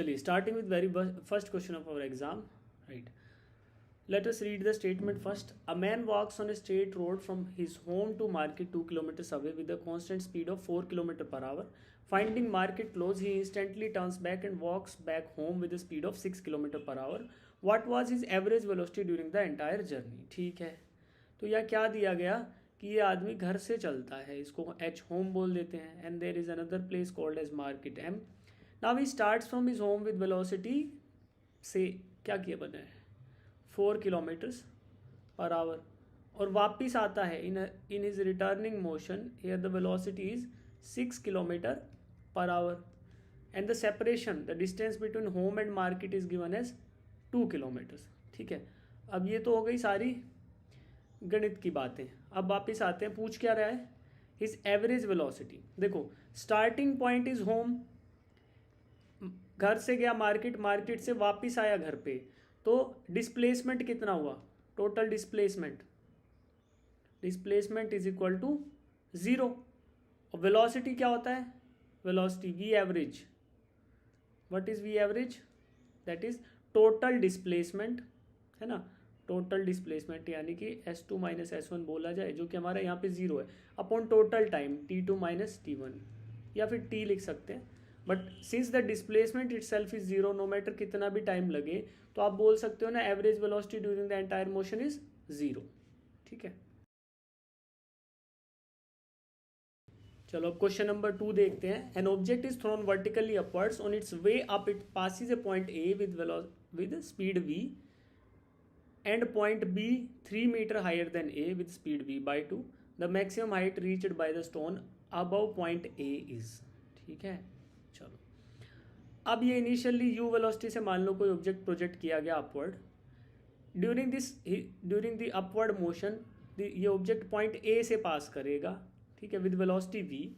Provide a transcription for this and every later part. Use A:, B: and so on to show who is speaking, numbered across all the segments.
A: चलिए starting with very first question of our exam, right. Let us read the statement first. A man walks on a straight road from his home to market 2 kilometers away with a constant speed of 4 kilometers per hour. Finding market close, he instantly turns back and walks back home with a speed of 6 kilometers per hour. What was his average velocity during the entire journey? ठीक है, तो यह क्या दिया गया कि ये आदमी घर से चलता है, इसको एच होम बोल देते हैं. And there is another place called as market M. Now he starts from his home with velocity से क्या किया बना है 4 किलोमीटर्स पर आवर और वापिस आता है in his returning motion here the velocity is 6 kilometre per hour and the separation the distance between home and market is given as 2 kilometres. ठीक है, अब ये तो हो गई सारी गणित की बातें. अब वापिस आते हैं, पूछ क्या रहा है हिज एवरेज वेलोसिटी. देखो स्टार्टिंग पॉइंट इज होम, घर से गया मार्केट, मार्केट से वापिस आया घर पे, तो डिस्प्लेसमेंट कितना हुआ, total displacement is equal to 0. और वेलोसिटी क्या होता है, velocity V average. What is V average, that is total displacement, है ना. टोटल डिस्प्लेसमेंट यानी कि S2 माइनस S1 बोला जाए, जो कि हमारा यहाँ पे 0 है, upon total time T2 minus T1, या फिर T लिख सकते हैं. But since the displacement itself is 0, no matter कितना भी टाइम लगे, तो आप बोल सकते हो ना average velocity during the entire motion is 0. ठीक है, चलो अब क्वेश्चन नंबर 2 देखते हैं. An object is thrown vertically upwards on it's way up it passes A point A with speed v and point B 3 meter higher than A with speed v by 2. The maximum height reached by the stone above point A is. ठीक है, चलो अब ये initially u velocity से मान लो कोई object project किया गया upward. During the upward motion ये ऑब्जेक्ट पॉइंट A से पास करेगा, ठीक है, विद वेलोसिटी v.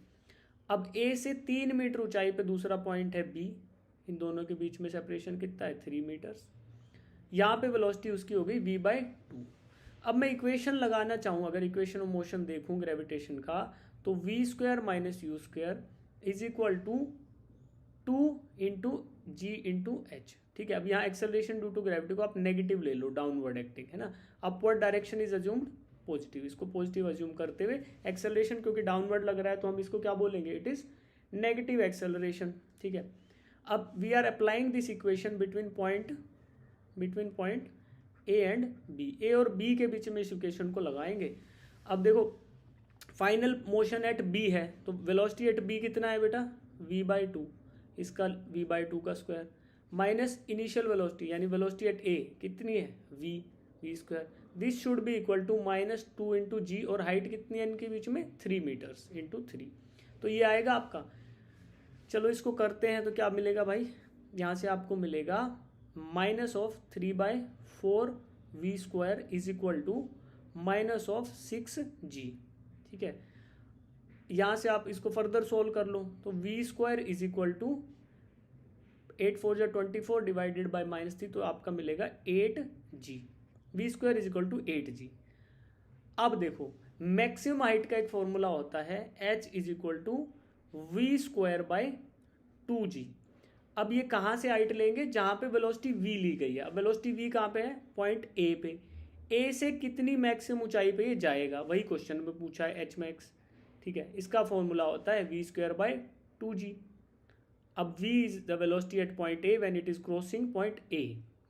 A: अब A से 3 मीटर ऊंचाई पे दूसरा पॉइंट है B, इन दोनों के बीच में सेपरेशन कितना है 3 मीटर्स. यहाँ पे वेलोसिटी उसकी हो गई v बाई 2. अब मैं इक्वेशन लगाना चाहूँ, अगर इक्वेशन ऑफ मोशन देखूँ ग्रेविटेशन का, तो v square minus U square is equal to 2 into G into H. ठीक है, अब यहाँ एक्सेलरेशन ड्यू टू ग्रेविटी को आप नेगेटिव ले लो, डाउनवर्ड एक्टिंग, है ना. Upward direction is assumed positive, इसको पॉजिटिव अज्यूम करते हुए एक्सेलरेशन क्योंकि डाउनवर्ड लग रहा है तो हम इसको क्या बोलेंगे, इट इज नेगेटिव एक्सेलरेशन. ठीक है, अब we are applying this equation between point A and B. A और बी के बीच में इस इक्वेशन को लगाएंगे. अब देखो फाइनल मोशन एट बी है, तो वेलोसिटी एट बी कितना है बेटा v बाई 2, इसका v बाई 2 का स्क्वायर माइनस इनिशियल वेलोसिटी यानी वेलोसिटी एट ए कितनी है v square. This should be equal to minus 2 into G, और हाइट कितनी है इनके बीच में 3 मीटर्स इंटू 3, तो ये आएगा आपका. चलो इसको करते हैं, तो क्या मिलेगा भाई, यहाँ से आपको मिलेगा minus of 3 by 4 V square is equal to minus of 6g. ठीक है, यहाँ से आप इसको फर्दर सोल्व कर लो, तो V square is equal to 8 4 जा 24 डिवाइडेड बाई -3, तो आपका मिलेगा 8g. V square is equal to 8g. अब देखो मैक्सिमम हाइट का एक फॉर्मूला होता है h is equal to V square by 2g. अब ये कहाँ से हाइट लेंगे, जहाँ पे वेलोसिटी v ली गई है. अब वेलोसिटी v कहाँ पे है, पॉइंट A पे. A से कितनी मैक्सिमम ऊंचाई पे ये जाएगा, वही क्वेश्चन में पूछा है h max. ठीक है, इसका फॉर्मूला होता है v स्क्वायर बाई 2g. अब v is the velocity eight point A when it is crossing point A,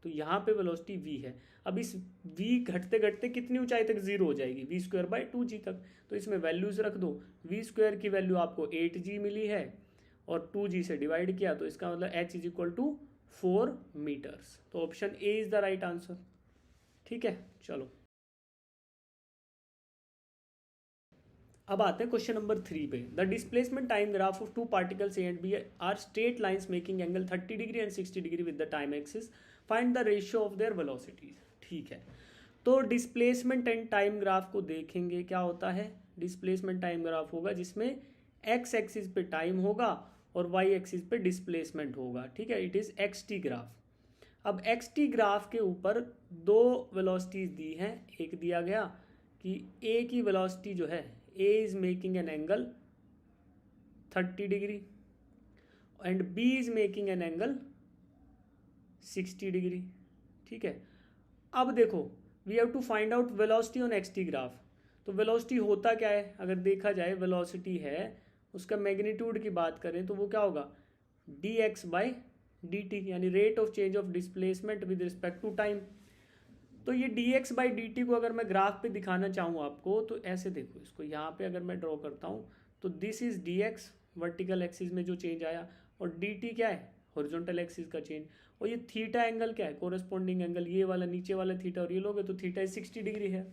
A: तो यहाँ पे वेलोसिटी v है. अब इस v घटते घटते कितनी ऊंचाई तक 0 हो जाएगी, v स्क्वायर बाई 2g तक, तो इसमें वैल्यूज रख दो. v स्क्वायर की वैल्यू आपको 8g मिली है और 2g से डिवाइड किया, तो इसका मतलब h is equal to 4 metres. तो option A is the right answer. ठीक है, चलो अब आते हैं क्वेश्चन नंबर 3 पे. The displacement time graph of 2 particles A and B are straight lines making angle 30 degree and 60 degree with the time axis. Find the ratio of their velocities. ठीक है, तो डिस्प्लेसमेंट एंड टाइम ग्राफ को देखेंगे. क्या होता है, displacement time graph होगा जिसमें एक्स एक्सिस पे टाइम होगा और वाई एक्सिस पे डिस्प्लेसमेंट होगा. ठीक है, इट इज एक्स-टी ग्राफ. अब एक्स-टी ग्राफ के ऊपर 2 वेलोसिटीज दी हैं. एक दिया गया कि ए की वेलोसिटी जो है, A is making an angle 30 degree and B is making an angle 60 degree. ठीक है, अब देखो we have to find out velocity on X T graph. तो वेलोसिटी होता क्या है, अगर देखा जाए वेलोसिटी है उसका मैग्नीट्यूड की बात करें तो वो क्या होगा, D x by D T, यानी rate of change of displacement with respect to time. तो ये D x by D T को अगर मैं ग्राफ पे दिखाना चाहूँ आपको तो ऐसे देखो, इसको यहाँ पे अगर मैं ड्रॉ करता हूँ तो this is D x vertical axis में जो चेंज आया, और डी टी क्या है, हॉरिजॉन्टल एक्सिस का चेंज, और ये थीटा एंगल क्या है, कोरस्पॉन्डिंग एंगल, ये वाला नीचे वाला थीटा और ये लोगे तो थीटा 60 डिग्री है।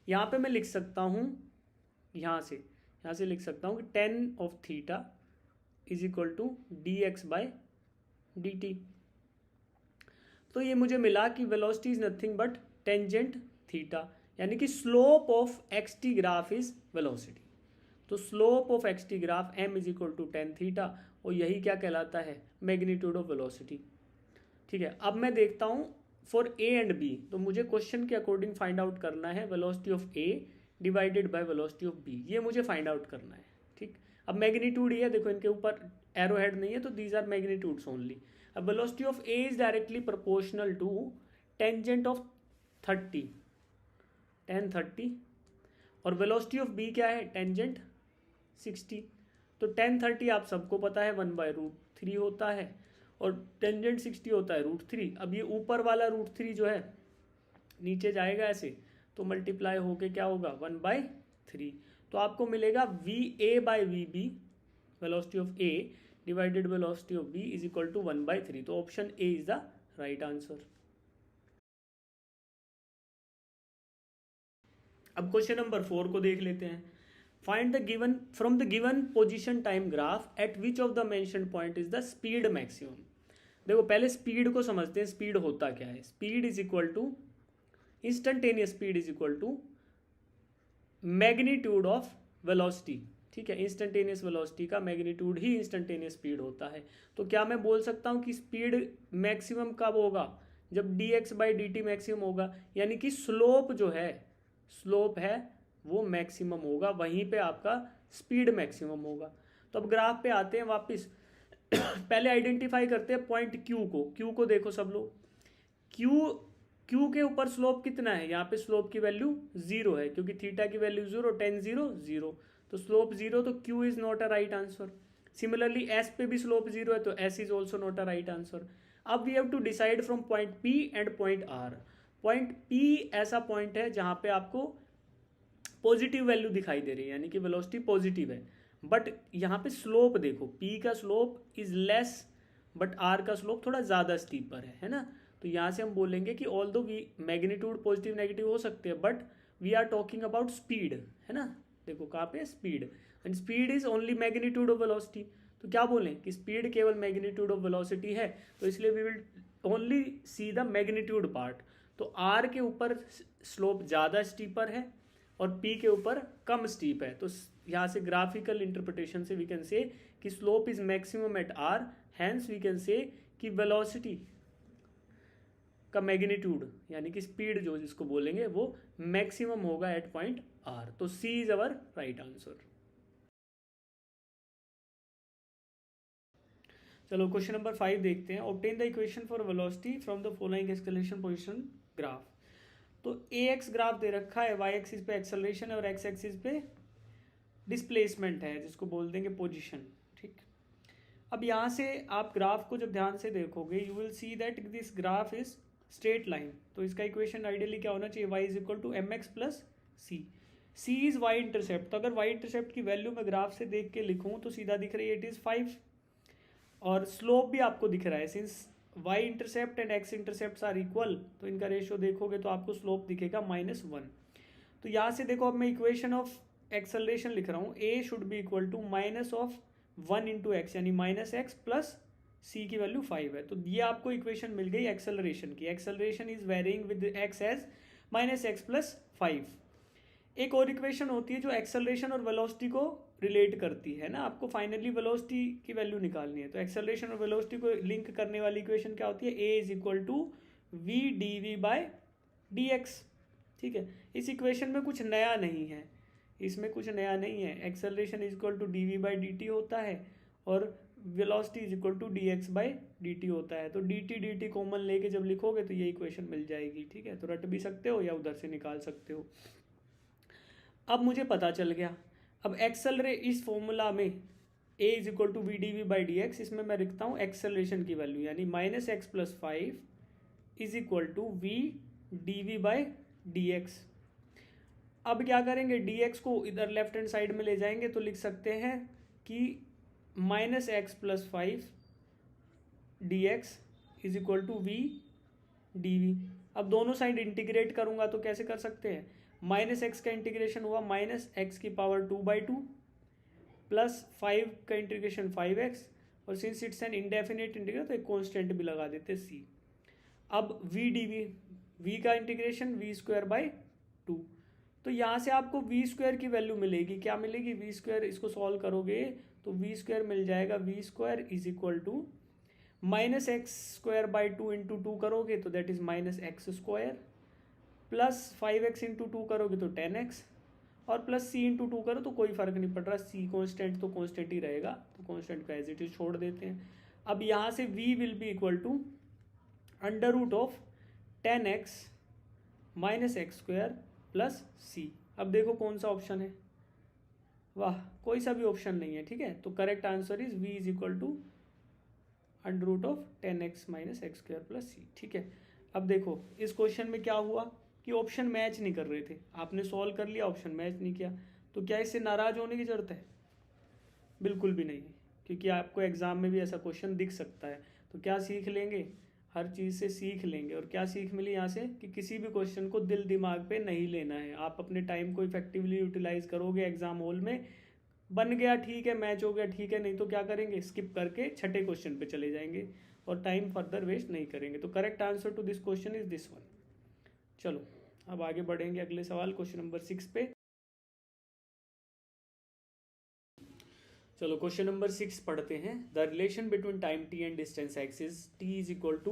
A: यहाँ पे मैं लिख सकता हूँ, यहाँ से लिख सकता हूँ कि tan of theta is equal to D x by D T. तो ये मुझे मिला कि velocity is nothing but tangent theta, यानी कि slope of X T graph is velocity. तो slope of X T graph M is equal to tan theta, और यही क्या कहलाता है, मैग्नीट्यूड ऑफ वेलोसिटी। ठीक है, अब मैं देखता हूँ फॉर ए एंड बी, तो मुझे क्वेश्चन के अकॉर्डिंग फाइंड आउट करना है velocity of A divided by velocity of B, ये मुझे फाइंड आउट करना है। ठीक, अब मैग्नीट्यूड ही है, देखो इनके ऊपर एरो हेड नहीं है तो दीज आर मैग्नीट्यूड्स ओनली। अब velocity of A is directly proportional to tangent of 30 tan 30, और वेलोसिटी ऑफ बी क्या है, टेंजेंट 60। तो tan 30 आप सबको पता है 1/√3 होता है, और टेंजेंट 60 होता है √3। अब ये ऊपर वाला √3 जो है नीचे जाएगा ऐसे, तो मल्टीप्लाई होके क्या होगा 1/3। तो आपको मिलेगा V A by V B, velocity of A divided velocity of B is equal to 1/3। तो option A is the right answer. अब क्वेश्चन नंबर 4 को देख लेते हैं। Find the given from the given position time graph at which of the mentioned point is the speed maximum. देखो पहले speed को समझते हैं, स्पीड होता क्या है। Speed is equal to instantaneous speed is equal to magnitude of velocity. ठीक है, इंस्टेंटेनियस वेलोसिटी का मैग्नीट्यूड ही इंस्टेंटेनियस स्पीड होता है। तो क्या मैं बोल सकता हूँ कि स्पीड मैक्सिमम कब होगा, जब D x by D T maximum होगा, यानी कि स्लोप जो है, स्लोप है वो मैक्सिमम होगा, वहीं पे आपका स्पीड मैक्सिमम होगा। तो अब ग्राफ पे आते हैं वापस पहले आइडेंटिफाई करते हैं पॉइंट क्यू को। क्यू को देखो सब लोग, क्यू के ऊपर स्लोप कितना है, यहाँ पे स्लोप की वैल्यू 0 है, क्योंकि थीटा की वैल्यू 0, tan 0 0, तो स्लोप 0, तो Q is not a right answer. Similarly S पे भी स्लोप 0 है, तो S is also not a right answer. अब we have to decide from point P and point R. Point P ऐसा point है जहाँ पे आपको पॉजिटिव वैल्यू दिखाई दे रही है, यानी कि वेलोसिटी पॉजिटिव है, बट यहाँ पे स्लोप देखो, पी का slope is less but R का स्लोप थोड़ा ज़्यादा स्टीपर है ना। तो यहाँ से हम बोलेंगे कि ऑल दो वी मैग्नीट्यूड पॉजिटिव नेगेटिव हो सकते हैं, but we are talking about speed, है ना। देखो कहाँ पे speed, and speed is only magnitude of velocity. तो क्या बोलें कि स्पीड केवल मैग्नीट्यूड ऑफ वेलोसिटी है, तो इसलिए we will only see the magnitude part. तो आर के ऊपर स्लोप ज़्यादा स्टीपर है और पी के ऊपर कम स्टीप है। तो यहाँ से ग्राफिकल इंटरप्रिटेशन से वी कैन से कि slope is maximum at R, hence we can say कि वेलोसिटी का मैग्नीट्यूड यानी कि स्पीड जो जिसको बोलेंगे वो मैक्सिमम होगा एट पॉइंट आर। तो C is our right answer. चलो क्वेश्चन नंबर 5 देखते हैं। Obtain the equation for velocity from the following acceleration position graph. तो ए एक्स ग्राफ दे रखा है, वाई एक्सिस पे एक्सेलरेशन है और एक्स एक्सिस पे डिस्प्लेसमेंट है, जिसको बोल देंगे पोजीशन। ठीक, अब यहाँ से आप ग्राफ को जब ध्यान से देखोगे you will see that this graph is straight line. तो इसका इक्वेशन आइडियली क्या होना चाहिए, y is equal to M X plus C. C is Y intercept, तो अगर वाई इंटरसेप्ट की वैल्यू मैं ग्राफ से देख के लिखूँ तो सीधा दिख रही है इट इज़ 5, और स्लोप भी आपको दिख रहा है। Since y intercept and x intercept are equal, तो इनका रेशियो देखोगे तो आपको स्लोप दिखेगा -1। तो यहाँ से देखो अब मैं इक्वेशन ऑफ एक्सेलरेशन लिख रहा हूँ, a should be equal to -1 into X, यानी -x प्लस c की वैल्यू 5 है। तो ये आपको इक्वेशन मिल गई एक्सेलरेशन की। Acceleration is varying with x as -x plus 5। एक और इक्वेशन होती है जो एक्सेलरेशन और वेलोसिटी को रिलेट करती है ना, आपको फाइनली वेलोसिटी की वैल्यू निकालनी है। तो एक्सेलरेशन और वेलोसिटी को लिंक करने वाली इक्वेशन क्या होती है, a is equal to V D V by D X. ठीक है, इस इक्वेशन में कुछ नया नहीं है, इसमें कुछ नया नहीं है। Acceleration is equal to D V by D T होता है और velocity is equal to D x by dt होता है। तो dt कॉमन लेके जब लिखोगे तो ये इक्वेशन मिल जाएगी, ठीक है। तो रट भी सकते हो या उधर से निकाल सकते हो। अब मुझे पता चल गया, अब इस फॉर्मूला में a is equal to V D V by D X, इसमें मैं लिखता हूँ एक्सेलरेशन की वैल्यू, यानी -x+5 is equal to V D V by D X. अब क्या करेंगे, dx को इधर लेफ्ट हैंड साइड में ले जाएंगे तो लिख सकते हैं कि -x+5 dx is equal to V D V. अब दोनों साइड इंटीग्रेट करूंगा तो कैसे कर सकते हैं, -x का इंटीग्रेशन हुआ -x⁴ प्लस 5 का इंटीग्रेशन 5x, और since it's an indefinite integral तो एक कॉन्स्टेंट भी लगा देते c। अब वी डी वी, वी का इंटीग्रेशन v²/2। तो यहाँ से आपको v² की वैल्यू मिलेगी, क्या मिलेगी, v², इसको सॉल्व करोगे तो v² मिल जाएगा, v² is equal to -x² into 2 करोगे तो that is -x² plus 5x into 2 करोगे तो 10x, और प्लस c इंटू 2 करो तो कोई फर्क नहीं पड़ रहा, c कॉन्स्टेंट तो कॉन्स्टेंट ही रहेगा, तो कॉन्स्टेंट का एज इट इज छोड़ देते हैं। अब यहाँ से v will be equal to √of 10x -x² plus c। अब देखो कौन सा ऑप्शन है, वाह कोई सा भी ऑप्शन नहीं है, ठीक है। तो correct answer is v is equal to √of 10x -x² plus c, ठीक है। अब देखो इस क्वेश्चन में क्या हुआ कि ऑप्शन मैच नहीं कर रहे थे, आपने सॉल्व कर लिया, ऑप्शन मैच नहीं किया, तो क्या इससे नाराज होने की जरूरत है, बिल्कुल भी नहीं, क्योंकि आपको एग्जाम में भी ऐसा क्वेश्चन दिख सकता है। तो क्या सीख लेंगे, हर चीज़ से सीख लेंगे। और क्या सीख मिली यहाँ से कि किसी भी क्वेश्चन को दिल दिमाग पे नहीं लेना है, आप अपने टाइम को इफेक्टिवली यूटिलाइज करोगे एग्जाम हॉल में, बन गया ठीक है, मैच हो गया ठीक है, नहीं तो क्या करेंगे, स्किप करके छठे क्वेश्चन पे चले जाएंगे और टाइम फर्दर वेस्ट नहीं करेंगे। तो correct answer to this question is this one. चलो अब आगे बढ़ेंगे अगले सवाल, क्वेश्चन नंबर 6 पे। चलो क्वेश्चन नंबर 6 पढ़ते हैं। The relation between time t and distance x is t is equal to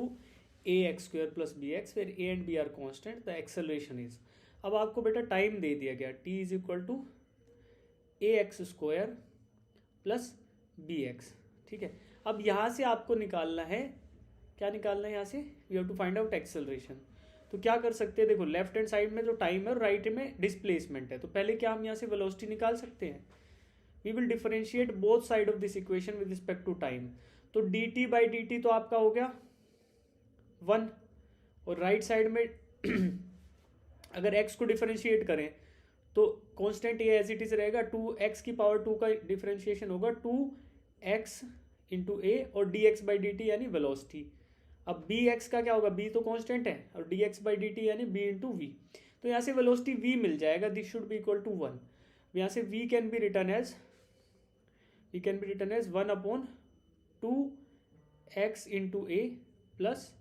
A: ax² plus bx, where a and b are constant, the acceleration is. अब आपको बेटा टाइम दे दिया गया, t is equal to ax² plus bx, ठीक है। अब यहाँ से आपको निकालना है, क्या निकालना है यहाँ से, we have to find out acceleration. तो क्या कर सकते हैं, देखो लेफ्ट हैंड साइड में जो टाइम है और राइट में डिस्प्लेसमेंट है, तो पहले क्या हम यहाँ से वेलोसिटी निकाल सकते हैं, we will differentiate both side of this equation with respect to time. तो dt बाई dt तो आपका हो गया 1, और राइट साइड में अगर x को डिफरेंशिएट करें तो कांस्टेंट ये एज इट इज रहेगा, 2x⁴ का डिफरेंशिएशन होगा 2x इंटू a, और dx बाई dt यानी वेलोसिटी। अब bx का क्या होगा, b तो कांस्टेंट है, और dx बाई dt यानी b इंटू वी। तो यहाँ से वेलोसिटी v मिल जाएगा, this should be equal to 1। यहाँ से v can be return as 1/2x into a plus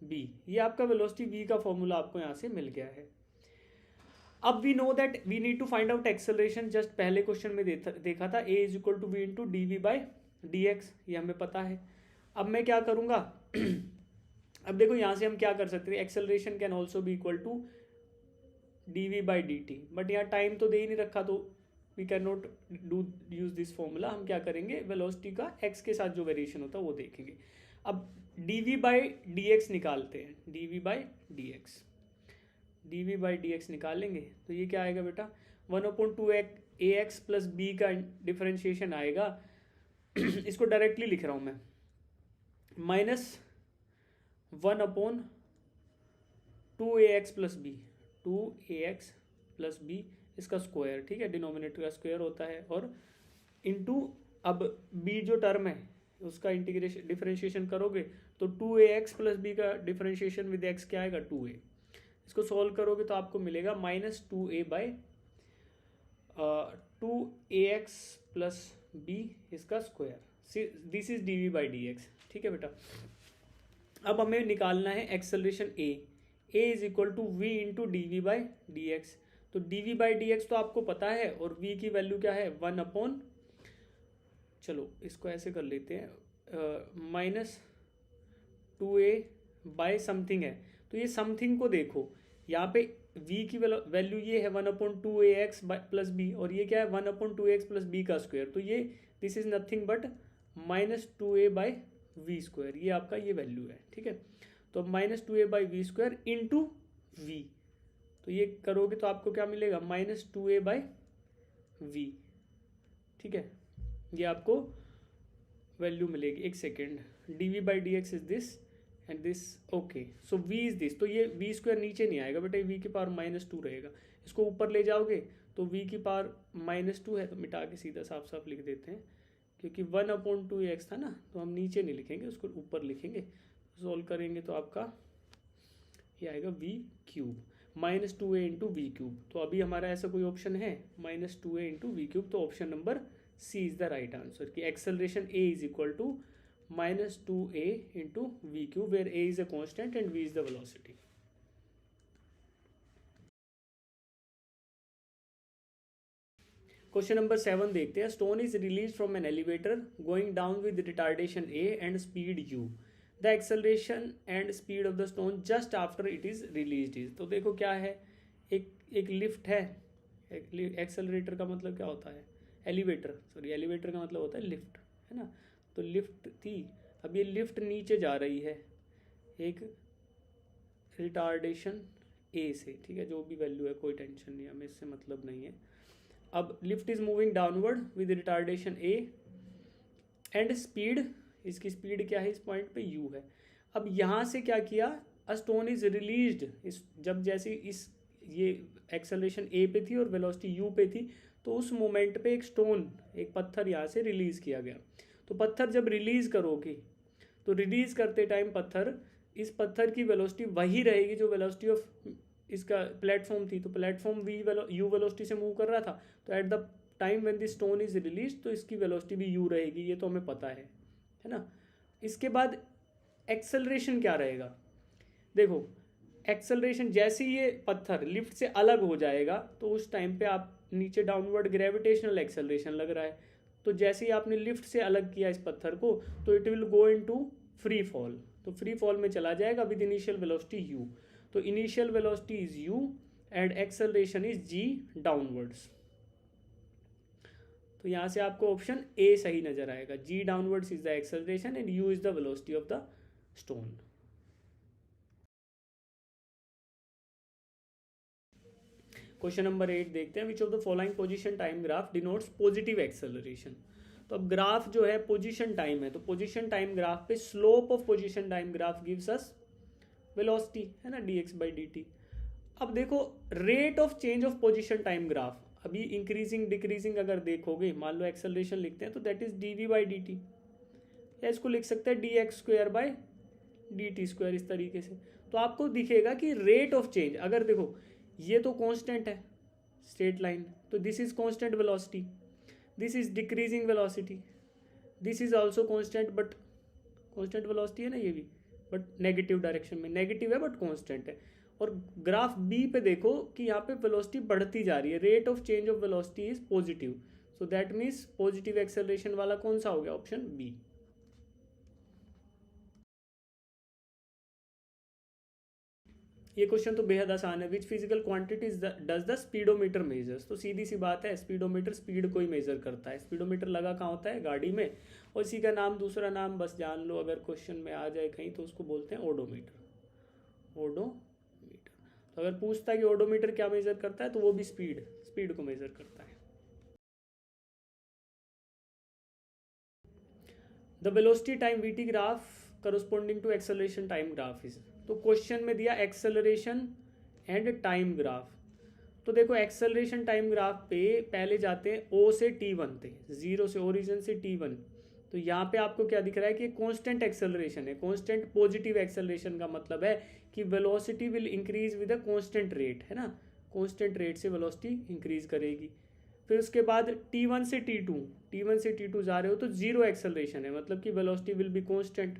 A: b। ये आपका वेलोसिटी v का फॉर्मूला आपको यहाँ से मिल गया है। अब we know that we need to find out acceleration, just पहले क्वेश्चन में देखा था, a is equal to v into D V by D X, ये हमें पता है। अब मैं क्या करूँगा अब देखो यहाँ से हम क्या कर सकते हैं, acceleration can also be equal to D V by D T, but यहाँ टाइम तो दे ही नहीं रखा, तो we can not do use this formula. हम क्या करेंगे, वेलोसिटी का x के साथ जो वेरिएशन होता है वो देखेंगे। अब D V by D X निकालते हैं, D V by D X, D V by D X निकालेंगे तो ये क्या आएगा बेटा, 1/2ax प्लस बी का डिफरेंशिएशन आएगा इसको डायरेक्टली लिख रहा हूँ मैं, -1/2ax plus B, 2ax plus B इसका स्क्वायर, ठीक है, डिनोमिनेटर का स्क्वायर होता है, और इनटू अब b जो टर्म है उसका इंटीग्रेशन डिफरेंशिएशन करोगे तो 2ax प्लस बी का डिफरेंशिएशन विद x क्या आएगा, 2a। इसको सॉल्व करोगे तो आपको मिलेगा -2a by 2ax plus B इसका square, this is D V by D X, ठीक है बेटा। अब हमें निकालना है acceleration a is equal to v into D V by D X. तो D V by D X तो आपको पता है, और v की वैल्यू क्या है, 1/, चलो इसको ऐसे कर लेते हैं, -2a बाय समथिंग है। तो ये समथिंग को देखो, यहाँ पे v की वैल्यू ये है 1/2ax प्लस बी, और ये क्या है 1/2ax प्लस बी का स्क्वायर, तो ये this is nothing but -2a by V square, ये आपका ये वैल्यू है, ठीक है। तो -2a/v² इंटू वी, तो ये करोगे तो आपको क्या मिलेगा, -2a/v, ठीक है, ये आपको वैल्यू मिलेगी। एक second, dv/dx is this and this, okay, so v is this, तो ये v² नीचे नहीं आएगा बेटा, v की पावर -2 रहेगा। इसको ऊपर ले जाओगे तो v की पावर -2 है, तो मिटा के सीधा साफ साफ लिख देते हैं, क्योंकि 1/2x था ना, तो हम नीचे नहीं लिखेंगे, उसको ऊपर लिखेंगे। सॉल्व करेंगे तो आपका ये आएगा v³ -2a इंटू v³। तो अभी हमारा ऐसा कोई ऑप्शन है -2a इंटू v³, तो option number C is the right answer कि acceleration a is equal to -2a into v³, where a is a constant and v is the velocity. Question number 7 देखते हैं। Stone is release from an elevator going down with retardation a and speed u, the acceleration and speed of the stone just after it is released is. तो देखो क्या है, एक lift है, accelerator का मतलब क्या होता है, एलिवेटर, सॉरी एलिवेटर का मतलब होता है लिफ्ट, है ना। तो लिफ्ट थी, अब ये लिफ्ट नीचे जा रही है एक रिटार्डेशन ए से, ठीक है, जो भी वैल्यू है कोई टेंशन नहीं, हमें इससे मतलब नहीं है। अब lift is moving downward with retardation A and speed, इसकी स्पीड क्या है इस पॉइंट पे u है। अब यहाँ से क्या किया, अ स्टोन इज रिलीज्ड, इस जब जैसे इस ये एक्सेलरेशन a पे थी और वेलोसिटी u पे थी, तो उस मोमेंट पे एक स्टोन, एक पत्थर यहाँ से रिलीज किया गया। तो पत्थर जब रिलीज करोगे तो रिलीज करते टाइम पत्थर, इस पत्थर की वेलोसिटी वही रहेगी जो वेलोसिटी ऑफ इसका प्लेटफॉर्म थी। तो प्लेटफॉर्म u वेलोसिटी से मूव कर रहा था, तो at the time when the stone is release, तो इसकी वेलोसिटी भी u रहेगी, ये तो हमें पता है ना। इसके बाद एक्सेलरेशन क्या रहेगा, देखो एक्सेलरेशन जैसे ये पत्थर लिफ्ट से अलग हो जाएगा, तो उस टाइम पे आप नीचे डाउनवर्ड ग्रेविटेशनल एक्सेलरेशन लग रहा है, तो जैसे ही आपने लिफ्ट से अलग किया इस पत्थर को, तो it will go into free fall, तो फ्री फॉल में चला जाएगा विद इनिशियल वेलोसिटी u। तो initial velocity is u and acceleration is g downwards. तो यहाँ से आपको ऑप्शन ए सही नजर आएगा, g downwards is the acceleration and u is the velocity of the stone. Question number 8 देखते हैं, विच of the following position time graph denotes positive acceleration. तो अब ग्राफ जो है पोजीशन टाइम है, तो पोजीशन टाइम ग्राफ पे slope of position time graph gives us velocity, है ना, dx/dt। अब देखो rate of change of position time graph, अभी इंक्रीजिंग डिक्रीजिंग अगर देखोगे, मान लो एक्सेलरेशन लिखते हैं तो दैट इज dv/dt, या इसको लिख सकते हैं dx²/dt², इस तरीके से। तो आपको दिखेगा कि रेट ऑफ चेंज, अगर देखो ये तो कांस्टेंट है स्ट्रेट लाइन, तो this is constant velocity, this is decreasing velocity, this is also constant but constant velocity है ना ये भी, बट नेगेटिव डायरेक्शन में, नेगेटिव है बट कांस्टेंट है। और ग्राफ बी पे देखो कि यहाँ पे वेलोसिटी बढ़ती जा रही है, rate of change of velocity is positive, so that means positive acceleration वाला कौन सा हो गया, ऑप्शन बी। ये क्वेश्चन तो बेहद आसान है, which physical quantity does the speedometer measures. तो सीधी सी बात है, स्पीडोमीटर स्पीड को ही मेजर करता है। स्पीडोमीटर लगा कहाँ होता है, गाड़ी में, और इसी का नाम दूसरा नाम बस जान लो, अगर क्वेश्चन में आ जाए कहीं तो उसको बोलते हैं ओडोमीटर, ओडोमीटर। तो अगर पूछता है कि ओडोमीटर क्या मेजर करता है, तो वो भी स्पीड को मेजर करता है। The velocity time VT graph corresponding to acceleration time graph is. तो क्वेश्चन में दिया एक्सेलरेशन एंड टाइम ग्राफ। तो देखो एक्सेलरेशन टाइम ग्राफ पे पहले जाते हैं o से t1 थे, 0 से ओरिजिन से t1। तो यहाँ पे आपको क्या दिख रहा है कि कांस्टेंट एक्सेलरेशन है। कांस्टेंट पॉजिटिव एक्सेलरेशन का मतलब है कि velocity will increase with a constant rate, है ना, कांस्टेंट रेट से वेलोसिटी इंक्रीज करेगी। फिर उसके बाद t1 से t2 जा रहे हो तो जीरो एक्सेलरेशन है, मतलब कि velocity will be constant.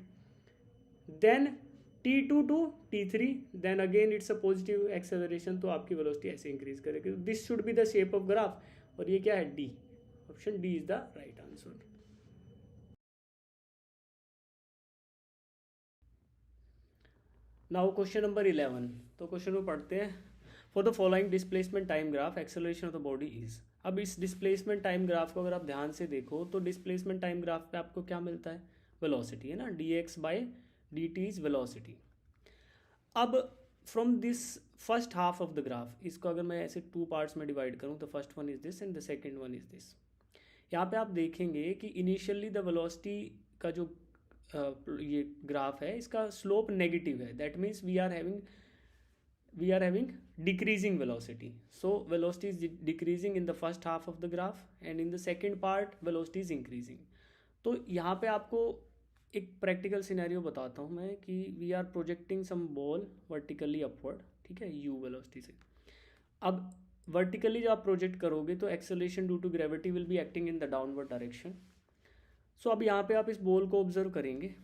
A: Then t2 to t3, then again it's a positive acceleration, तो आपकी वेलोसिटी ऐसे इंक्रीज करेगी। This should be the shape of graph, और ये क्या है, D, option D is the right answer. Now question number 11। तो question में पढ़ते हैं, for the following displacement time graph acceleration of the body is. अब इस डिस्प्लेसमेंट टाइम ग्राफ को अगर आप ध्यान से देखो तो डिस्प्लेसमेंट टाइम ग्राफ पे आपको क्या मिलता है, वेलोसिटी, है ना, dx by dt is velocity. अब from this first half of the graph, इसको अगर मैं ऐसे टू पार्ट्स में डिवाइड करूँ तो first one is this and the second one is this. यहाँ पे आप देखेंगे कि इनिशियली द वेलोसिटी का जो ये ग्राफ है इसका स्लोप नेगेटिव है, that means we are having decreasing velocity. So velocity is decreasing in the first half of the graph and in the second part velocity is increasing. तो यहाँ पे आपको एक प्रैक्टिकल सिनेरियो बताता हूँ मैं कि we are projecting some ball vertically upward, ठीक है, u वेलोसिटी से। अब वर्टिकली जब आप प्रोजेक्ट करोगे तो acceleration due to gravity will be acting in the downward direction. So अब यहाँ पे आप इस बॉल को ऑब्जर्व करेंगे,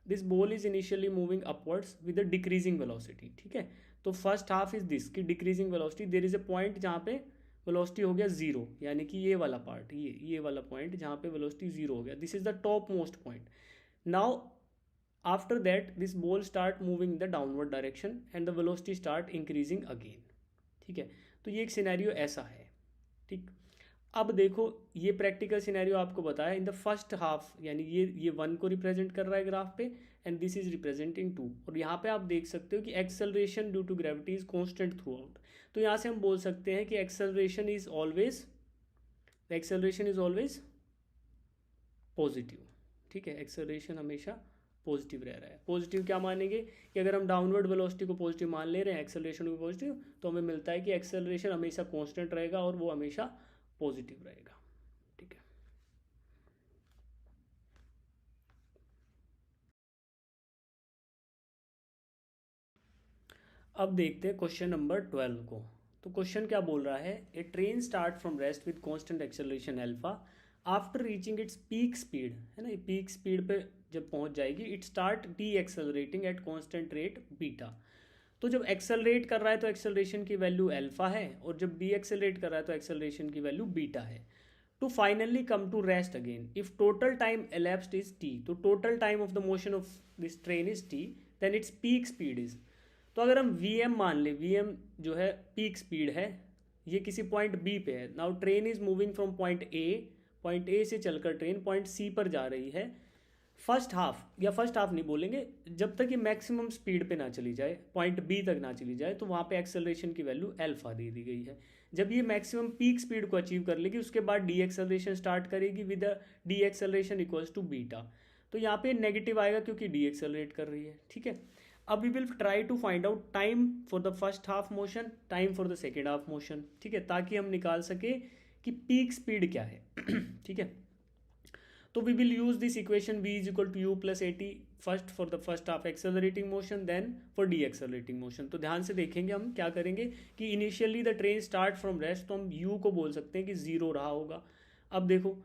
A: this ball is initially moving upwards with a decreasing velocity, ठीक है। तो फर्स्ट हाफ इज दिस की decreasing velocity, there is a point जहाँ पे वेलोसिटी हो गया जीरो, यानी कि ये वाला पार्ट, ये वाला पॉइंट जहाँ पे वेलोसिटी जीरो हो गया, this is the top most point. Now after that this ball start moving in the downward direction and the velocity start increasing again, ठीक है। तो ये एक सिनेरियो ऐसा है, ठीक। अब देखो ये प्रैक्टिकल सिनेरियो आपको बताया इन द फर्स्ट हाफ, यानी ये वन को रिप्रेजेंट कर रहा है ग्राफ पे and this is representing two. और यहाँ पे आप देख सकते हो कि acceleration due to gravity is constant throughout. तो यहाँ से हम बोल सकते हैं कि एक्सेलरेशन इज ऑलवेज पॉजिटिव, ठीक है, एक्सेलरेशन हमेशा पॉजिटिव रह रहा है। पॉजिटिव क्या मानेंगे कि अगर हम डाउनवर्ड वेलोसिटी को पॉजिटिव मान ले रहे हैं, एक्सेलरेशन को पॉजिटिव, तो हमें मिलता है कि एक्सेलरेशन हमेशा कांस्टेंट रहेगा और वो हमेशा पॉजिटिव रहेगा, ठीक है। अब देखते हैं क्वेश्चन नंबर 12 को। तो क्वेश्चन क्या बोल रहा है, a train start from rest with constant acceleration alpha after reaching its peak speed, है ना, पीक स्पीड पे जब पहुंच जाएगी it start decelerating at constant rate beta. तो जब एक्सेलरेट कर रहा है तो एक्सेलरेशन की वैल्यू अल्फा है और जब डी एक्सेलरेट कर रहा है तो एक्सेलरेशन की वैल्यू बीटा है। To finally come to rest again if total time elapsed is T, तो total time of the motion of this train is T, then its peak speed is. तो अगर हम वी एम मान ले, V M जो है peak speed है, ये किसी पॉइंट बी पे है। Now train is moving from point A से चलकर ट्रेन पॉइंट सी पर जा रही है। फर्स्ट हाफ, या फर्स्ट हाफ नहीं बोलेंगे, जब तक ये मैक्सिमम स्पीड पे ना चली जाए, पॉइंट बी तक ना चली जाए, तो वहाँ पे एक्सेलरेशन की वैल्यू अल्फा दे दी गई है। जब ये मैक्सिमम पीक स्पीड को अचीव कर लेगी उसके बाद डी एक्सेलरेशन स्टार्ट करेगी with deceleration equals to beta. तो यहाँ पे नेगेटिव आएगा क्योंकि डी एक्सेलरेट कर रही है, ठीक है। अब we will try to find out time for the first half motion, time for the second half motion, ठीक है, ताकि हम निकाल सके कि पीक स्पीड क्या है, ठीक है। तो we will use this equation v is equal to U plus A T first for the first half accelerating motion, then for decelerating motion. तो ध्यान से देखेंगे हम क्या करेंगे कि initially the train start from rest, तो हम u को बोल सकते हैं कि जीरो रहा होगा। अब देखो,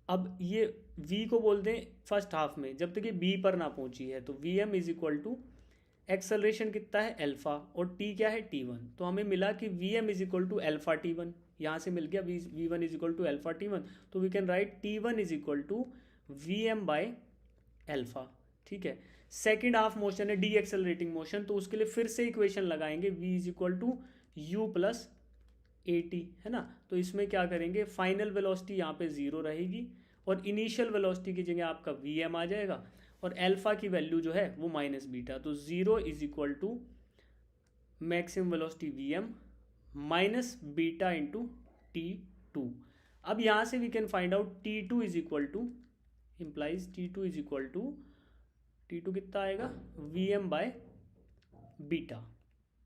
A: अब ये v को बोलते हैं फर्स्ट हाफ में जब तक ये b पर ना पहुंची है, तो V M is equal to acceleration कितना है अल्फा और t क्या है t1। तो हमें मिला कि V M is equal to alpha t1, यहाँ से मिल गया V one is equal to alpha t1। तो we can write t1 is equal to V M by alpha, ठीक है। सेकेंड हाफ मोशन है डी एक्सेलरेटिंग मोशन, तो उसके लिए फिर से इक्वेशन लगाएंगे v is equal to U plus A T, है ना। तो इसमें क्या करेंगे, फाइनल वेलोसिटी यहाँ पे जीरो रहेगी और इनिशियल वेलोसिटी की जगह आपका वी एम आ जाएगा और अल्फा की वैल्यू जो है वो माइनस बीटा। तो zero is equal to maximum velocity V M minus beta into T two. अब यहाँ से we can find out T two is equal to implies T2 is equal to T2 कितना आएगा we M by beta,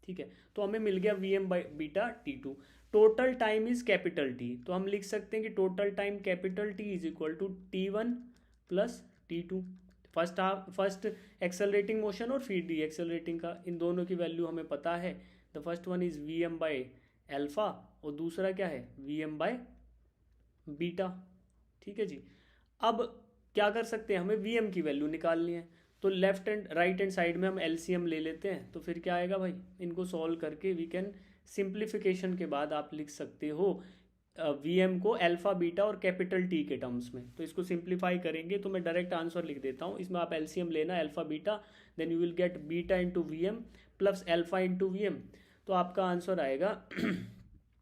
A: ठीक है। तो हमें मिल गया V M by beta T2। Total time is capital T, तो हम लिख सकते हैं कि total time capital T is equal to T1 plus T2। First accelerating motion और फिर डी एक्सेलरेटिंग का, इन दोनों की वैल्यू हमें पता है। The first one is V M by alpha और दूसरा क्या है वी एम बाय बीटा, ठीक है जी। अब क्या कर सकते हैं, हमें वी एम की वैल्यू निकालनी है, तो left and right hand side में हम एलसीएम ले लेते हैं। तो फिर क्या आएगा भाई, इनको सॉल्व करके वी कैन सिंप्लीफिकेशन के बाद आप लिख सकते हो वी एम को अल्फा बीटा और कैपिटल टी के टर्म्स में। तो इसको सिंप्लीफाई करेंगे तो मैं डायरेक्ट आंसर लिख देता हूँ, इसमें आप एलसीएम लेना alpha beta, then you will get beta into V M plus alpha into V M. तो आपका आंसर आएगा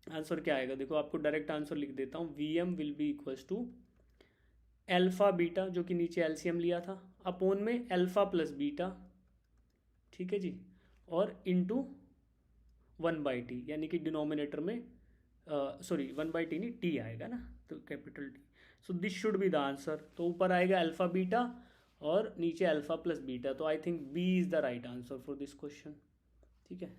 A: आंसर क्या आएगा, देखो आपको डायरेक्ट आंसर लिख देता हूँ, V M will be equals to alpha beta, जो कि नीचे एलसीएम लिया था, अपॉन में अल्फ़ा प्लस बीटा, ठीक है जी, और इंटू 1/t, यानी कि डिनोमिनेटर में सॉरी 1/t नहीं, टी आएगा ना, तो capital T. So this should be the answer. तो ऊपर आएगा अल्फ़ा बीटा और नीचे अल्फ़ा प्लस बीटा। तो I think B is the right answer for this question, ठीक है।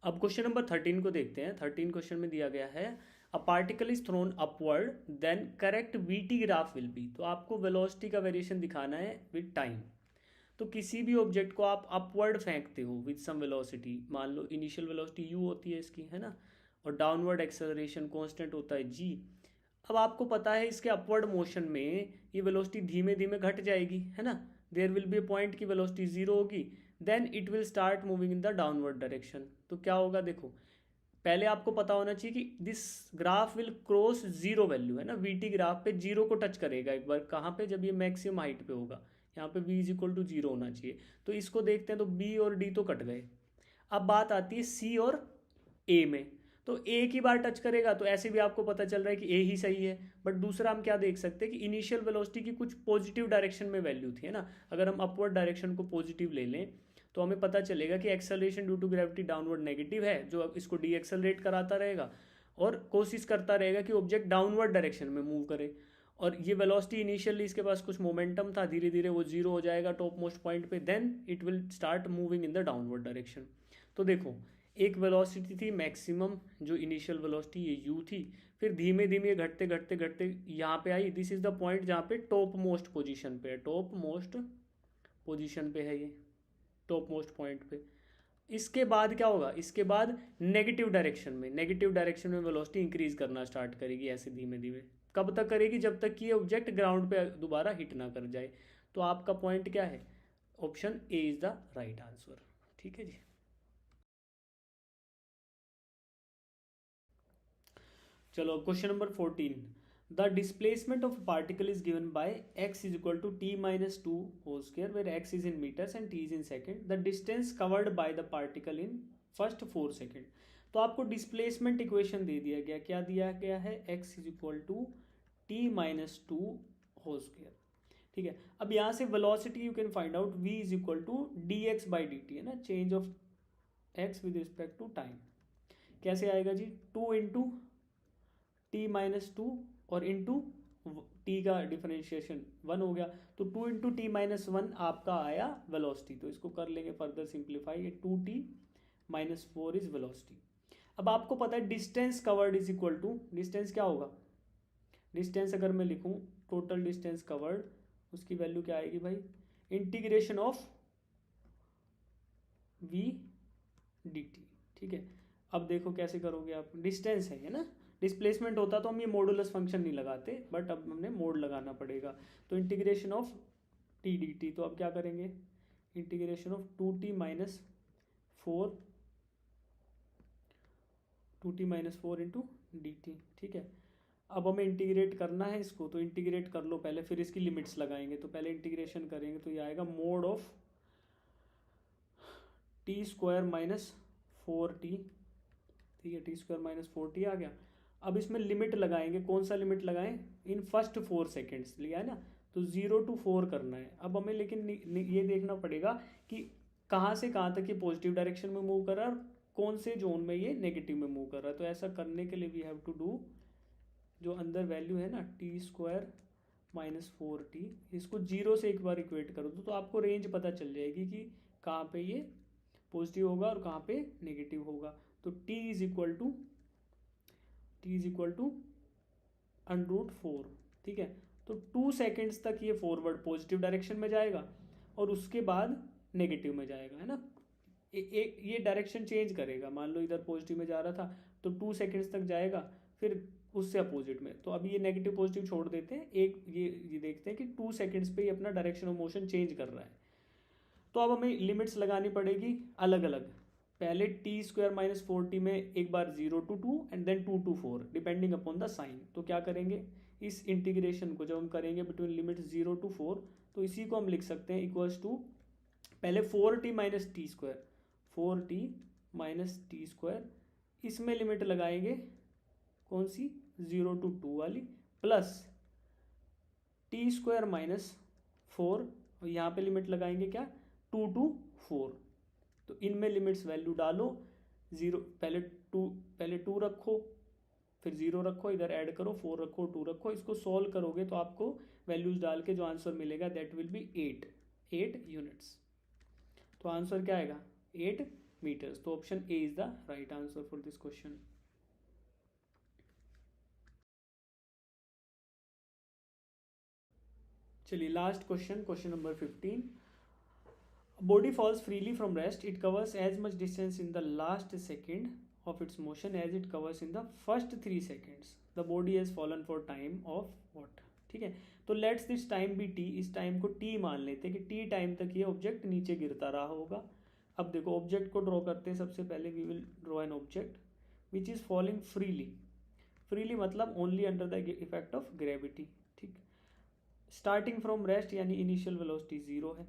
A: अब क्वेश्चन नंबर 13 को देखते हैं। 13 क्वेश्चन में दिया गया है a particle is thrown upward then correct VT graph will be. तो आपको वेलोसिटी का वेरिएशन दिखाना है विद टाइम। तो किसी भी ऑब्जेक्ट को आप अपवर्ड फेंकते हो विद सम वेलोसिटी, मान लो इनिशियल वेलोसिटी यू होती है इसकी, है ना, और डाउनवर्ड एक्सेलरेशन कांस्टेंट होता है जी। अब आपको पता है इसके अपवर्ड मोशन में ये वेलोसिटी धीमे धीमे घट जाएगी, है ना, there will be a point की वेलोसिटी जीरो होगी, then it will start moving in the downward direction. तो क्या होगा, देखो पहले आपको पता होना चाहिए कि this graph will cross zero value, है ना, वीटी ग्राफ पे जीरो को टच करेगा एक बार, कहाँ पे, जब ये मैक्सिमम हाइट पे होगा, यहाँ पे v is equal to zero होना चाहिए। तो इसको देखते हैं, तो b और d तो कट गए। अब बात आती है c और a में। तो a की बार टच करेगा तो ऐसे भी आपको पता चल रहा है कि a ही सही है। बट दूसरा हम क्या देख सकते हैं कि इनिशियल वेलोसिटी की कुछ पॉजिटिव डायरेक्शन में वैल्यू थी, है ना। अगर हम अपवर्ड डायरेक्शन को पॉजिटिव ले लें तो हमें पता चलेगा कि acceleration due to gravity downward negative है, जो अब इसको डी एक्सेलरेट कराता रहेगा और कोशिश करता रहेगा कि ऑब्जेक्ट डाउनवर्ड डायरेक्शन में मूव करे। और ये वेलोसिटी इनिशियली इसके पास कुछ मोमेंटम था, धीरे धीरे वो जीरो हो जाएगा टॉप मोस्ट पॉइंट पे, then it will start moving in the downward direction. तो देखो एक वेलोसिटी थी मैक्सिमम, जो इनिशियल वेलोसिटी ये u थी, फिर धीमे धीमे घटते घटते घटते यहाँ पे आई। दिस इज द पॉइंट जहाँ पे टॉप मोस्ट पोजिशन पे है, टॉप मोस्ट पोजिशन पे है ये, टॉप मोस्ट पॉइंट पे। इसके बाद क्या होगा, इसके बाद नेगेटिव डायरेक्शन में वेलोसिटी इंक्रीज करना स्टार्ट करेगी ऐसे धीमे धीमे। कब तक करेगी, जब तक कि ये ऑब्जेक्ट ग्राउंड पे दोबारा हिट ना कर जाए। तो आपका पॉइंट क्या है, option A is the right answer, ठीक है जी। चलो question number 14, the displacement of particle is given by x is equal to t minus two whole square, where x is in metres and t is in second, the distance covered by the particle in first 4 second. तो आपको displacement equation दे दिया गया, क्या दिया गया है, x is equal to t minus two whole square, ठीक है। अब यहाँ से velocity you can find out, v is equal to D x by D t, है ना, change of x with respect to time. कैसे आएगा जी, 2 इंटू टी माइनस टू और इंटू टी का डिफरेंशिएशन 1 हो गया, तो 2 इंटू टी माइनस वन आपका आया वेलोसिटी। तो इसको कर लेंगे फर्दर सिंप्लीफाई, ये 2t माइनस 4 इज वेलोसिटी। अब आपको पता है distance covered is equal to, distance क्या होगा, डिस्टेंस अगर मैं लिखूं टोटल डिस्टेंस कवर्ड, उसकी वैल्यू क्या आएगी भाई, इंटीग्रेशन ऑफ v dt, ठीक है। अब देखो कैसे करोगे आप, डिस्टेंस है ना, डिस्प्लेसमेंट होता तो हम ये मॉडुलस फंक्शन नहीं लगाते, बट अब हमने मोड लगाना पड़ेगा। तो integration of T D T, तो अब क्या करेंगे, integration of 2t minus 4, 2t minus 4 into D T, ठीक है। अब हमें इंटीग्रेट करना है इसको, तो इंटीग्रेट कर लो पहले, फिर इसकी लिमिट्स लगाएंगे। तो पहले इंटीग्रेशन करेंगे तो ये आएगा mode of T square minus 4t, ठीक है, टी स्क्वायर माइनस 4t आ गया। अब इसमें लिमिट लगाएंगे, कौन सा लिमिट लगाएं, इन फर्स्ट 4 सेकेंड्स लिया है ना, तो 0 to 4 करना है। अब हमें लेकिन ये देखना पड़ेगा कि कहाँ से कहाँ तक ये पॉजिटिव डायरेक्शन में मूव कर रहा है और कौन से जोन में ये नेगेटिव में मूव कर रहा है। तो ऐसा करने के लिए वी हैव टू डू, जो अंदर वैल्यू है ना टी स्क्वायर माइनस 4t, इसको 0 से एक बार इक्वेट करो तो आपको रेंज पता चल जाएगी कि कहाँ पे ये पॉजिटिव होगा और कहाँ पे नेगेटिव होगा। तो t इज इक्वल टू √4, ठीक है। तो 2 सेकेंड्स तक ये फॉरवर्ड पॉजिटिव डायरेक्शन में जाएगा और उसके बाद नेगेटिव में जाएगा, है ना। ये डायरेक्शन चेंज करेगा, मान लो इधर पॉजिटिव में जा रहा था तो 2 सेकेंड्स तक जाएगा, फिर उससे अपोजिट में। तो अभी ये नेगेटिव पॉजिटिव छोड़ देते हैं, एक ये देखते हैं कि 2 सेकेंड्स पे ये अपना डायरेक्शन ऑफ मोशन चेंज कर रहा है। तो अब हमें लिमिट्स लगानी पड़ेगी अलग अलग। पहले टी स्क्वायर माइनस 4t में एक बार 0 to 2 and then 2 to 4 depending upon the sign. तो क्या करेंगे, इस इंटीग्रेशन को जब हम करेंगे बिटवीन लिमिट 0 to 4, तो इसी को हम लिख सकते हैं इक्वल्स टू, पहले 4t minus T square, 4t minus T square, इसमें लिमिट लगाएंगे कौन सी, 0 to 2 वाली, प्लस t² माइनस 4, और यहाँ पे लिमिट लगाएंगे क्या, 2 to 4। तो इनमें लिमिट्स वैल्यू डालो, 0 पहले 2 रखो, फिर 0 रखो, इधर ऐड करो, 4 रखो, 2 रखो, इसको सॉल्व करोगे तो आपको वैल्यूज डाल के जो आंसर मिलेगा दैट विल बी 8 यूनिट्स। तो आंसर क्या आएगा, 8 मीटर्स। तो option A is the right answer for this question. चलिए last question, question number 15। Body falls freely from rest. It covers as much distance in the last second of its motion as it covers in the first 3 seconds. The body has fallen for time of what? ठीक है, तो let's this time be t, इस time को t मान लेते हैं कि T time तक ये ऑब्जेक्ट नीचे गिरता रहा होगा। अब देखो ऑब्जेक्ट को ड्रॉ करते हैं। सबसे पहले we will draw an object which is falling freely. Freely मतलब only under the effect of gravity. ठीक, स्टार्टिंग फ्रॉम रेस्ट यानी इनिशियल वेलोसिटी 0 है।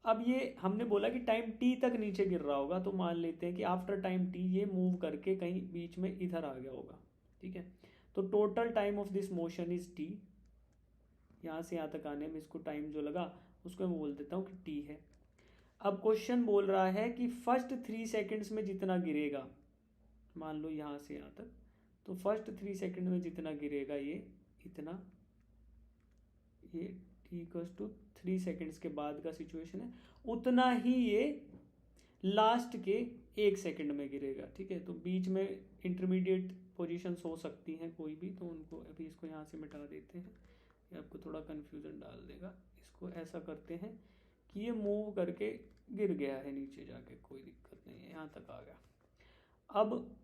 A: अब ये हमने बोला कि टाइम टी तक नीचे गिर रहा होगा, तो मान लेते हैं कि आफ्टर टाइम टी ये मूव करके कहीं बीच में इधर आ गया होगा। ठीक है, तो total time of this motion is T. यहाँ से यहाँ तक आने में इसको टाइम जो लगा उसको मैं बोल देता हूँ कि टी है। अब क्वेश्चन बोल रहा है कि फर्स्ट 3 सेकेंड्स में जितना गिरेगा, मान लो यहाँ से यहाँ तक, तो फर्स्ट 3 सेकेंड में जितना गिरेगा ये इतना, ये t = 3 सेकेंड्स के बाद का सिचुएशन है, उतना ही ये लास्ट के 1 सेकेंड में गिरेगा। ठीक है, तो बीच में इंटरमीडिएट पोजीशंस हो सकती हैं कोई भी, तो उनको अभी इसको यहाँ से मिटा देते हैं, ये आपको थोड़ा कन्फ्यूज़न डाल देगा। इसको ऐसा करते हैं कि ये मूव करके गिर गया है नीचे जाके, कोई दिक्कत नहीं है, यहाँ तक आ गया। अब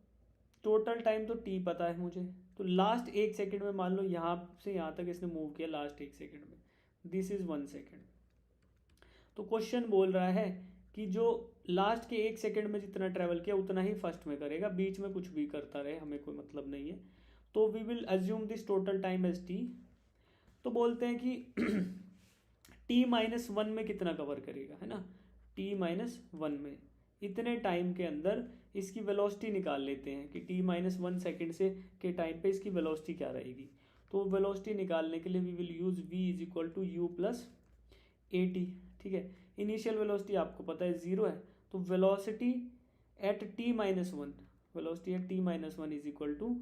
A: टोटल टाइम तो टी पता है मुझे, तो लास्ट 1 सेकेंड में मान लो यहाँ से यहाँ तक इसने मूव किया लास्ट 1 सेकेंड में, दिस इज 1 सेकेंड। तो क्वेश्चन बोल रहा है कि जो लास्ट के 1 सेकेंड में जितना ट्रैवल किया उतना ही फर्स्ट में करेगा, बीच में कुछ भी करता रहे हमें कोई मतलब नहीं है। तो we will assume this total time as t. तो बोलते हैं कि t-1 में कितना कवर करेगा, है ना, t-1 में इतने टाइम के अंदर इसकी वेलोसिटी निकाल लेते हैं कि t-1 सेकेंड से के टाइम पे इसकी वेलोसिटी क्या रहेगी। तो वेलोसिटी निकालने के लिए we will use v = u + at। ठीक है, इनिशियल वेलोसिटी आपको पता है 0 है, तो velocity at t-1, velocity at t-1 =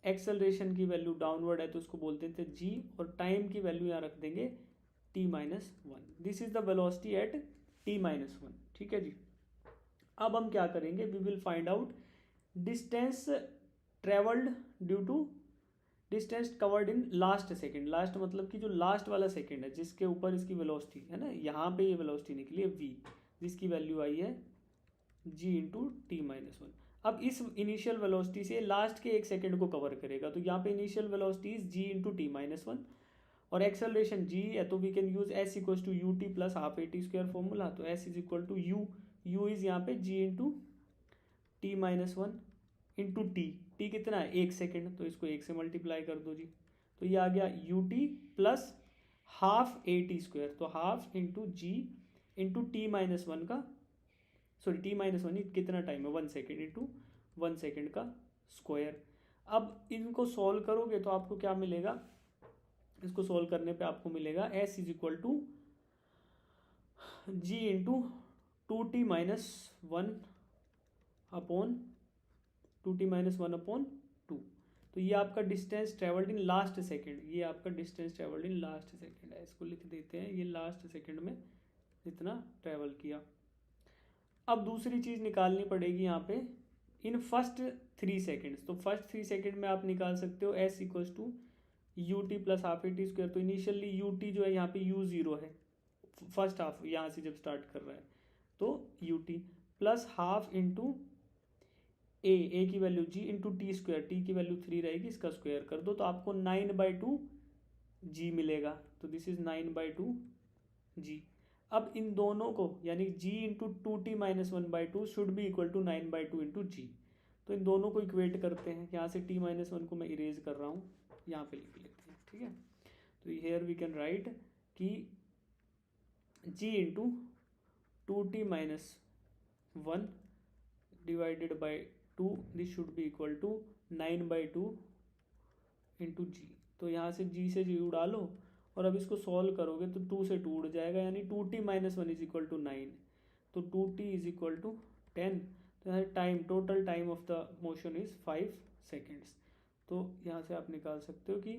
A: acceleration की वैल्यू डाउनवर्ड है तो उसको बोलते थे g, और टाइम की वैल्यू यहाँ रख देंगे t-1। This is the velocity at t-1। ठीक है जी। अब हम क्या करेंगे, we will find out distance travelled due to distance covered in last second. Last मतलब कि जो लास्ट वाला सेकेंड है जिसके ऊपर इसकी वेलोसिटी है ना, यहाँ पे ये वेलोसिटी निकली है v, जिसकी वैल्यू आई है g × t-1। अब इस इनिशियल वेलोसिटी से लास्ट के 1 सेकेंड को कवर करेगा, तो यहाँ पे initial velocity is g × t-1 और एक्सेलरेशन g है, तो we can use s = ut + ½ at² formula. तो s = u इज यहाँ पे g × t-1 इंटू टी कितना है 1 सेकेंड, तो इसको 1 से मल्टीप्लाई कर दो जी, तो ये आ गया ut + ½ at², तो ½ × g × t-1 का, सॉरी t-1 कितना टाइम है 1 सेकेंड, इंटू 1 सेकेंड का स्क्वायर। अब इनको सॉल्व करोगे तो आपको क्या मिलेगा, इसको सॉल्व करने पे आपको मिलेगा s = g × 2t-1 upon 2t-1/2। तो ये आपका distance travelled in last second, ये आपका distance travelled in last second है, इसको लिख देते हैं, ये लास्ट सेकेंड में जितना ट्रेवल किया। अब दूसरी चीज़ निकालनी पड़ेगी यहाँ पे इन फर्स्ट 3 सेकेंड्स। तो फर्स्ट 3 सेकेंड में आप निकाल सकते हो s = ut + ½ at²। तो इनिशियली ut जो है यहाँ पे u0 है, फर्स्ट हाफ यहाँ से जब स्टार्ट कर रहा है, तो ut + ½ × a की वैल्यू g × t², t की वैल्यू 3 रहेगी, इसका स्क्वायर कर दो तो आपको 9/2 g मिलेगा। तो दिस इज 9/2 g। अब इन दोनों को यानी g × 2t-1/2 should be equal to 9/2 × g। तो इन दोनों को इक्वेट करते हैं, यहाँ से t-1 को मैं इरेज कर रहा हूँ, यहाँ पे लिख लेते हैं। ठीक है, तो हेयर वी कैन राइट कि g × 2t-1 divided by 2, this should be equal to 9/2 into G. तो यहाँ से जी से जी उड़ा लो और अब इसको सॉल्व करोगे तो 2 से 2 उड़ जाएगा, यानी 2t minus 1 is equal to 9। तो 2t इज इक्वल टू 10। तो यहाँ time, total time of the motion is 5 seconds. तो यहाँ से आप निकाल सकते हो कि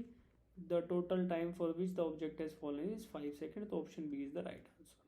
A: the total time for which the object has fallen is 5 second. तो option B is the right answer.